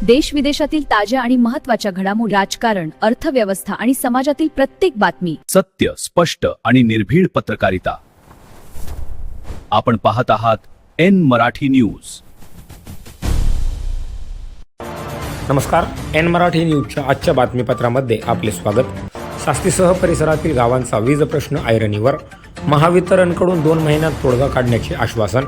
देश विदेशातील ताज्या आणि महत्त्वाच्या घडामोडी, राजकारण, अर्थव्यवस्था आणि समाजातील प्रत्येक बातमी, सत्य, स्पष्ट आणि निर्भीड पत्रकारिता. आपण पाहत आहात एन मराठी न्यूज. नमस्कार. एन मराठी न्यूजच्या आजच्या बातमीपत्रामध्ये आपले स्वागत. सास्तीसह परिसरातील गावांचा वीज प्रश्न ऐरणीवर. महावितरणकडून 2 महिन्यात तोडगा काढण्याचे आश्वासन.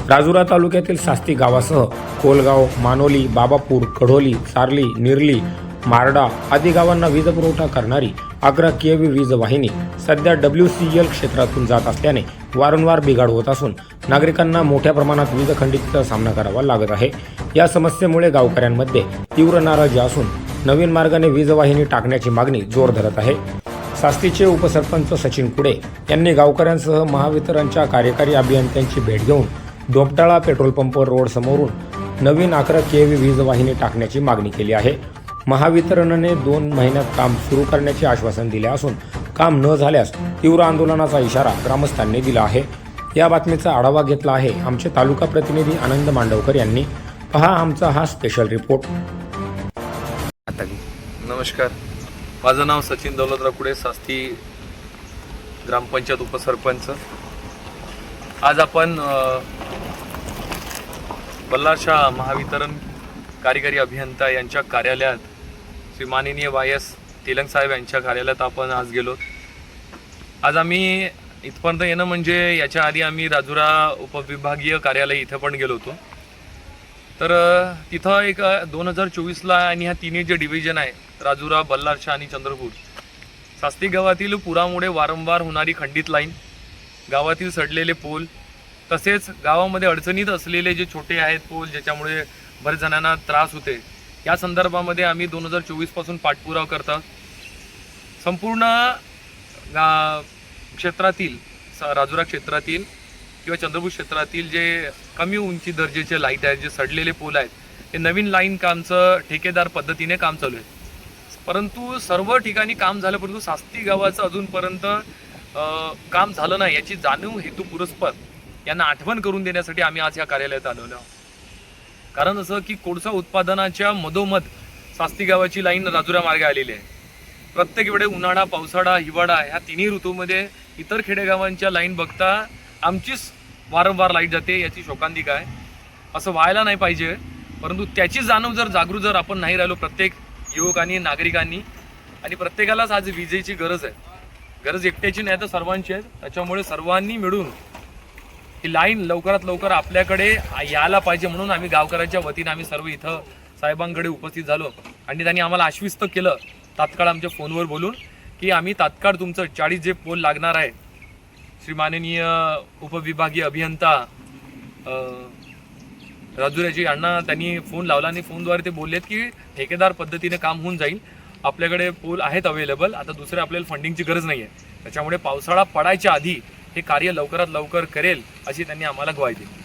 राजुरा तालुक्यातील सास्ती गावासह कोलगाव, मानोली, बाबापूर, कढोली, सारली, निरली, मारडा आदी गावांना वीज पुरवठा करणारी 11 केव्ही वीज वाहिनी सध्या WCL क्षेत्रातून जात असल्याने वारंवार बिघाड होत असून नागरिकांना मोठ्या प्रमाणात वीज खंडितचा सामना करावा लागत आहे. या समस्येमुळे गावकऱ्यांमध्ये तीव्र नाराजी असून नवीन मार्गाने वीज वाहिनी टाकण्याची मागणी जोर धरत आहे. सास्तीचे उपसरपंच सचिन कुडे यांनी गावकऱ्यांसह महावितरणच्या कार्यकारी अभियंत्यांची भेट घेऊन दोपटाळा पेट्रोल पंप रोड समोरून नवीन 11 केव्ही वीज वाहिनी टाकण्याची मागणी केली आहे. महावितरणने 2 महिन्यात काम सुरू करण्याचे आश्वासन दिले असून काम न झाल्यास तीव्र आंदोलनाचा इशारा ग्रामस्थांनी दिला आहे. या बातमीचा आढावा घेतला आहे आमचे तालुका प्रतिनिधी आनंद मांडवकर यांनी. पहा आमचा हा स्पेशल रिपोर्ट. नमस्कार, माझं नाव सचिन दौलतराव कुडे, सास्ती ग्रामपंचायत उपसरपंच. आज आपण बल्लारशाह महावितरण कार्यकारी अभियंता यांच्या कार्यालयात श्री माननीय YS तेलंग साहेब यांच्या कार्यालयात आपण आज गेलो. आज आम्ही इथपर्यंत येणं म्हणजे याच्या आधी आम्ही राजुरा उपविभागीय कार्यालय इथं पण गेलो होतो. तर तिथं एक 2024ला आणि ह्या तिन्ही जे डिव्हिजन आहे राजुरा, बल्लारशाह आणि चंद्रपूर, सास्ती गावातील पुरामुळे वारंवार होणारी खंडित लाईन, गावातील सडलेले पोल, तसेच गावामध्ये अडचणीत असलेले जे छोटे आहेत पोल ज्याच्यामुळे बरेच जणांना त्रास होते, या संदर्भामध्ये आम्ही 2024 पासून पाठपुरावा करता संपूर्ण क्षेत्रातील राजुरा क्षेत्रातील किंवा चंद्रपूर क्षेत्रातील जे कमी उंची दर्जाचे लाईट आहेत, जे सडलेले पोल आहेत, हे नवीन लाईन कामचं ठेकेदार पद्धतीने काम चालू आहे. परंतु सर्व ठिकाणी काम झालं, परंतु सास्ती गावाचं अजूनपर्यंत काम झालं नाही याची जाणीव हेतू पुरस्पर यांना आठवण करून देण्यासाठी आम्ही आज या कार्यालयात आलेलो आहोत. कारण असं की कोळसा उत्पादनाच्या मधोमध सास्ती गावाची लाईन राजुरा मार्गे आलेली आहे. प्रत्येक वेळे उन्हाळा, पावसाळा, हिवाळा ह्या तिन्ही ऋतूमध्ये इतर खेडेगावांच्या लाईन बघता आमचीच वारंवार लाईट जाते, याची शोकांतिका आहे. असं व्हायला नाही पाहिजे. परंतु त्याची जाणीव जर आपण नाही राहिलो, प्रत्येक युवकांनी, नागरिकांनी, आणि प्रत्येकालाच आज विजेची गरज आहे. गरज एकट्याची नाही तर सर्वांची आहे. त्याच्यामुळे सर्वांनी मिळून ही लाईन लवकरात लवकर आपल्याकडे यायला पाहिजे, म्हणून आम्ही गावकऱ्यांच्या वतीने आम्ही सर्व इथं साहेबांकडे उपस्थित झालो. आणि त्यांनी आम्हाला आश्वस्त केलं तात्काळ आमच्या फोनवर बोलून की आम्ही तात्काळ तुमचं 40 जे पोल लागणार आहे, श्री माननीय उपविभागीय अभियंता राजुराजी यांना त्यांनी फोन लावला आणि फोनद्वारे ते बोललेत की ठेकेदार पद्धतीने काम होऊन जाईल. आपल्याकडे पोल आहेत अवेलेबल, आता दुसरे आपल्याला फंडिंगची गरज नाही आहे. त्याच्यामुळे पावसाळा पडायच्या आधी हे कार्य लवकरात लवकर करेल अशी त्यांनी आम्हाला ग्वाही दिली.